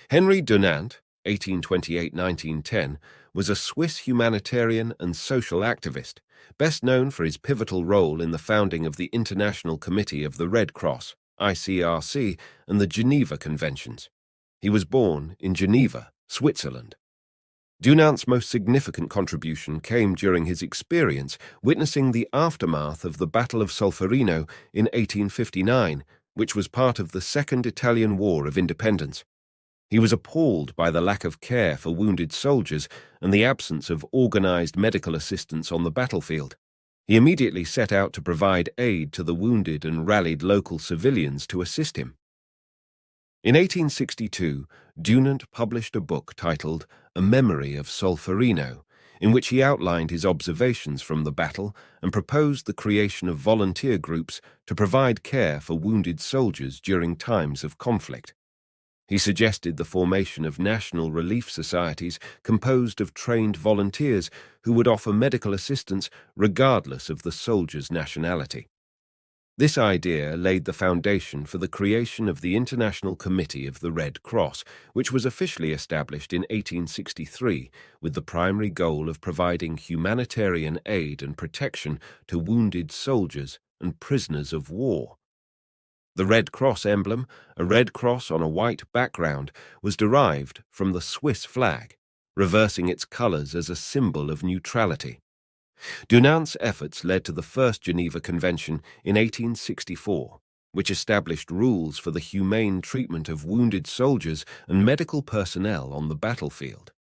Henry Dunant, 1828–1910, was a Swiss humanitarian and social activist, best known for his pivotal role in the founding of the International Committee of the Red Cross, ICRC, and the Geneva Conventions. He was born in Geneva, Switzerland. Dunant's most significant contribution came during his experience witnessing the aftermath of the Battle of Solferino in 1859, which was part of the Second Italian War of Independence. He was appalled by the lack of care for wounded soldiers and the absence of organized medical assistance on the battlefield. He immediately set out to provide aid to the wounded and rallied local civilians to assist him. In 1862, Dunant published a book titled A Memory of Solferino, in which he outlined his observations from the battle and proposed the creation of volunteer groups to provide care for wounded soldiers during times of conflict. He suggested the formation of national relief societies composed of trained volunteers who would offer medical assistance regardless of the soldier's nationality. This idea laid the foundation for the creation of the International Committee of the Red Cross, which was officially established in 1863 with the primary goal of providing humanitarian aid and protection to wounded soldiers and prisoners of war. The Red Cross emblem, a red cross on a white background, was derived from the Swiss flag, reversing its colors as a symbol of neutrality. Dunant's efforts led to the First Geneva Convention in 1864, which established rules for the humane treatment of wounded soldiers and medical personnel on the battlefield.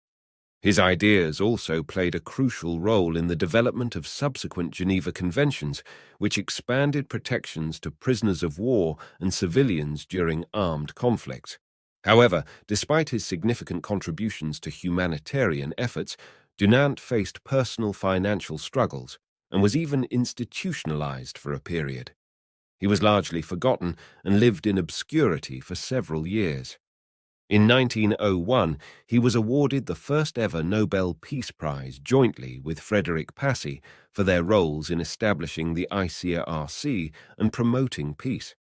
His ideas also played a crucial role in the development of subsequent Geneva Conventions, which expanded protections to prisoners of war and civilians during armed conflicts. However, despite his significant contributions to humanitarian efforts, Dunant faced personal financial struggles and was even institutionalized for a period. He was largely forgotten and lived in obscurity for several years. In 1901, he was awarded the first-ever Nobel Peace Prize jointly with Frederick Passy for their roles in establishing the ICRC and promoting peace.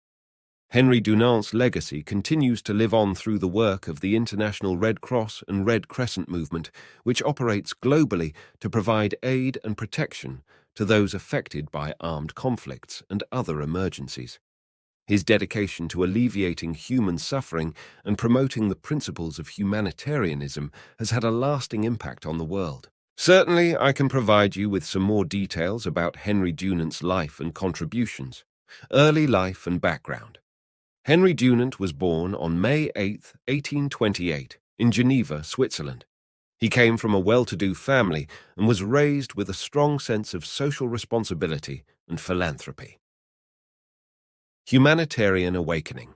Henry Dunant's legacy continues to live on through the work of the International Red Cross and Red Crescent movement, which operates globally to provide aid and protection to those affected by armed conflicts and other emergencies. His dedication to alleviating human suffering and promoting the principles of humanitarianism has had a lasting impact on the world. Certainly, I can provide you with some more details about Henry Dunant's life and contributions. Early life and background. Henry Dunant was born on May 8, 1828, in Geneva, Switzerland. He came from a well-to-do family and was raised with a strong sense of social responsibility and philanthropy. Humanitarian awakening.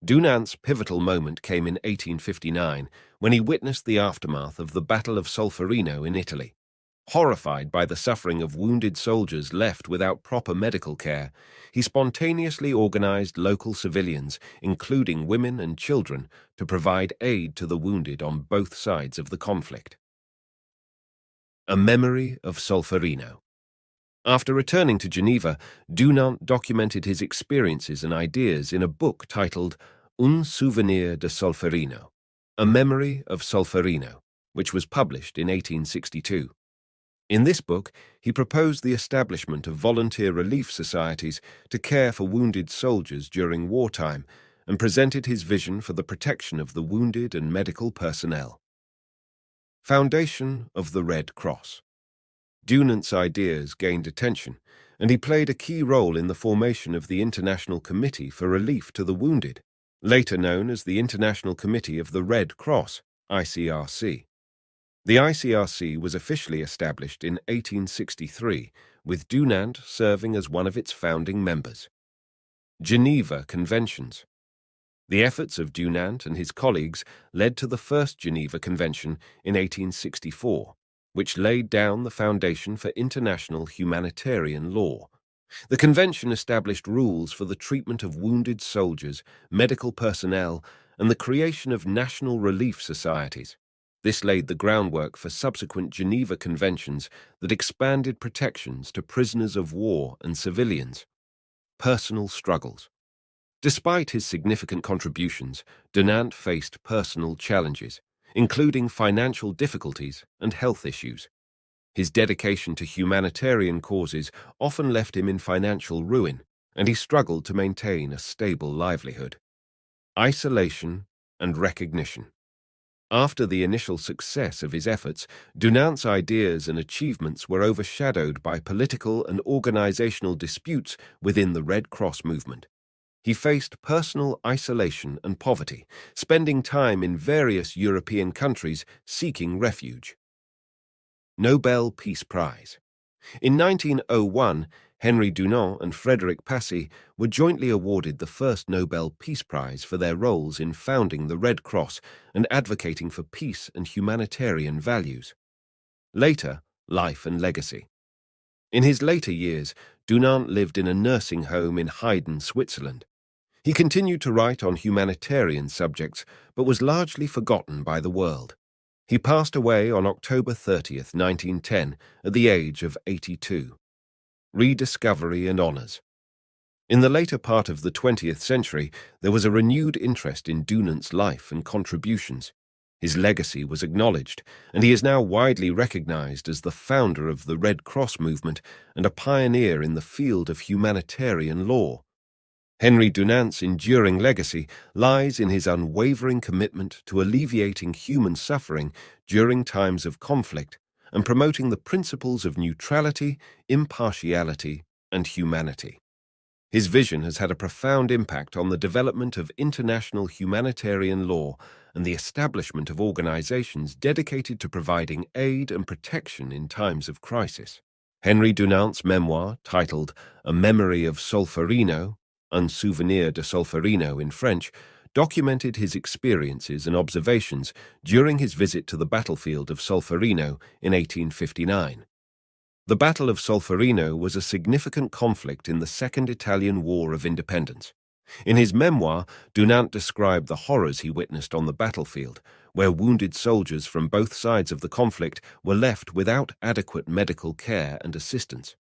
Dunant's pivotal moment came in 1859 when he witnessed the aftermath of the Battle of Solferino in Italy. Horrified by the suffering of wounded soldiers left without proper medical care, he spontaneously organized local civilians, including women and children, to provide aid to the wounded on both sides of the conflict. A Memory of Solferino. After returning to Geneva, Dunant documented his experiences and ideas in a book titled Un Souvenir de Solferino, A Memory of Solferino, which was published in 1862. In this book, he proposed the establishment of volunteer relief societies to care for wounded soldiers during wartime and presented his vision for the protection of the wounded and medical personnel. Foundation of the Red Cross. Dunant's ideas gained attention, and he played a key role in the formation of the International Committee for Relief to the Wounded, later known as the International Committee of the Red Cross, ICRC. The ICRC was officially established in 1863, with Dunant serving as one of its founding members. Geneva Conventions. The efforts of Dunant and his colleagues led to the First Geneva Convention in 1864, which laid down the foundation for international humanitarian law. The convention established rules for the treatment of wounded soldiers, medical personnel, and the creation of national relief societies. This laid the groundwork for subsequent Geneva Conventions that expanded protections to prisoners of war and civilians. Personal struggles. Despite his significant contributions, Dunant faced personal challenges, including financial difficulties and health issues. His dedication to humanitarian causes often left him in financial ruin, and he struggled to maintain a stable livelihood. Isolation and recognition. After the initial success of his efforts, Dunant's ideas and achievements were overshadowed by political and organizational disputes within the Red Cross movement. He faced personal isolation and poverty, spending time in various European countries seeking refuge. Nobel Peace Prize. In 1901, Henry Dunant and Frederick Passy were jointly awarded the first Nobel Peace Prize for their roles in founding the Red Cross and advocating for peace and humanitarian values. Later, life and legacy. In his later years, Dunant lived in a nursing home in Haydn, Switzerland. He continued to write on humanitarian subjects, but was largely forgotten by the world. He passed away on October 30th, 1910, at the age of 82. Rediscovery and honours. In the later part of the 20th century, there was a renewed interest in Dunant's life and contributions. His legacy was acknowledged, and he is now widely recognized as the founder of the Red Cross movement and a pioneer in the field of humanitarian law. Henry Dunant's enduring legacy lies in his unwavering commitment to alleviating human suffering during times of conflict and promoting the principles of neutrality, impartiality, and humanity. His vision has had a profound impact on the development of international humanitarian law and the establishment of organizations dedicated to providing aid and protection in times of crisis. Henry Dunant's memoir, titled A Memory of Solferino, Un Souvenir de Solferino in French, documented his experiences and observations during his visit to the battlefield of Solferino in 1859. The Battle of Solferino was a significant conflict in the Second Italian War of Independence. In his memoir, Dunant described the horrors he witnessed on the battlefield, where wounded soldiers from both sides of the conflict were left without adequate medical care and assistance.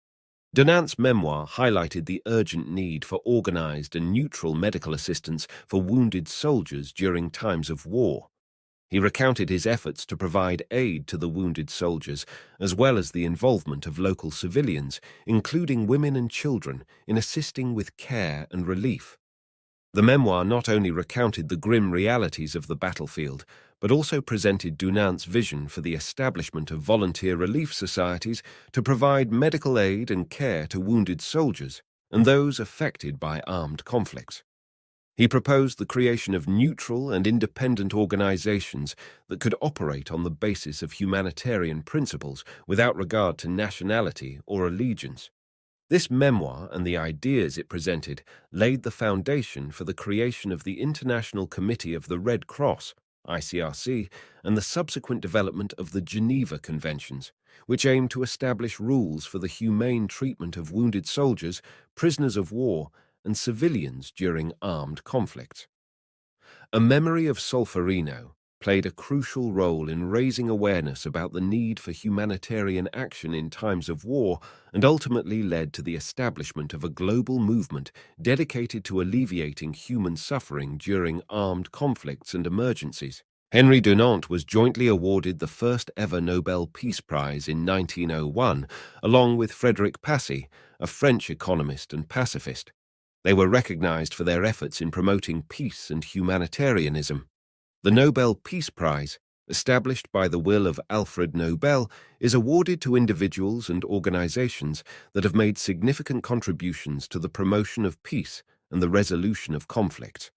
Dunant's memoir highlighted the urgent need for organized and neutral medical assistance for wounded soldiers during times of war. He recounted his efforts to provide aid to the wounded soldiers, as well as the involvement of local civilians, including women and children, in assisting with care and relief. The memoir not only recounted the grim realities of the battlefield, but also presented Dunant's vision for the establishment of volunteer relief societies to provide medical aid and care to wounded soldiers and those affected by armed conflicts. He proposed the creation of neutral and independent organizations that could operate on the basis of humanitarian principles without regard to nationality or allegiance. This memoir and the ideas it presented laid the foundation for the creation of the International Committee of the Red Cross, ICRC, and the subsequent development of the Geneva Conventions, which aimed to establish rules for the humane treatment of wounded soldiers, prisoners of war, and civilians during armed conflicts. A Memory of Solferino played a crucial role in raising awareness about the need for humanitarian action in times of war and ultimately led to the establishment of a global movement dedicated to alleviating human suffering during armed conflicts and emergencies. Henry Dunant was jointly awarded the first ever Nobel Peace Prize in 1901, along with Frederick Passy, a French economist and pacifist. They were recognized for their efforts in promoting peace and humanitarianism. The Nobel Peace Prize, established by the will of Alfred Nobel, is awarded to individuals and organizations that have made significant contributions to the promotion of peace and the resolution of conflicts.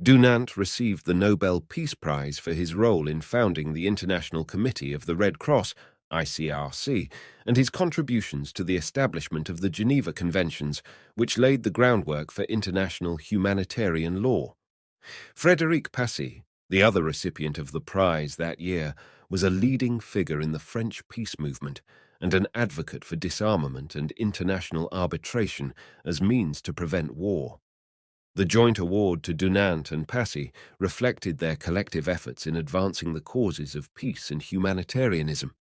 Dunant received the Nobel Peace Prize for his role in founding the International Committee of the Red Cross, ICRC, and his contributions to the establishment of the Geneva Conventions, which laid the groundwork for international humanitarian law. Frederick Passy, the other recipient of the prize that year, was a leading figure in the French peace movement and an advocate for disarmament and international arbitration as means to prevent war. The joint award to Dunant and Passy reflected their collective efforts in advancing the causes of peace and humanitarianism.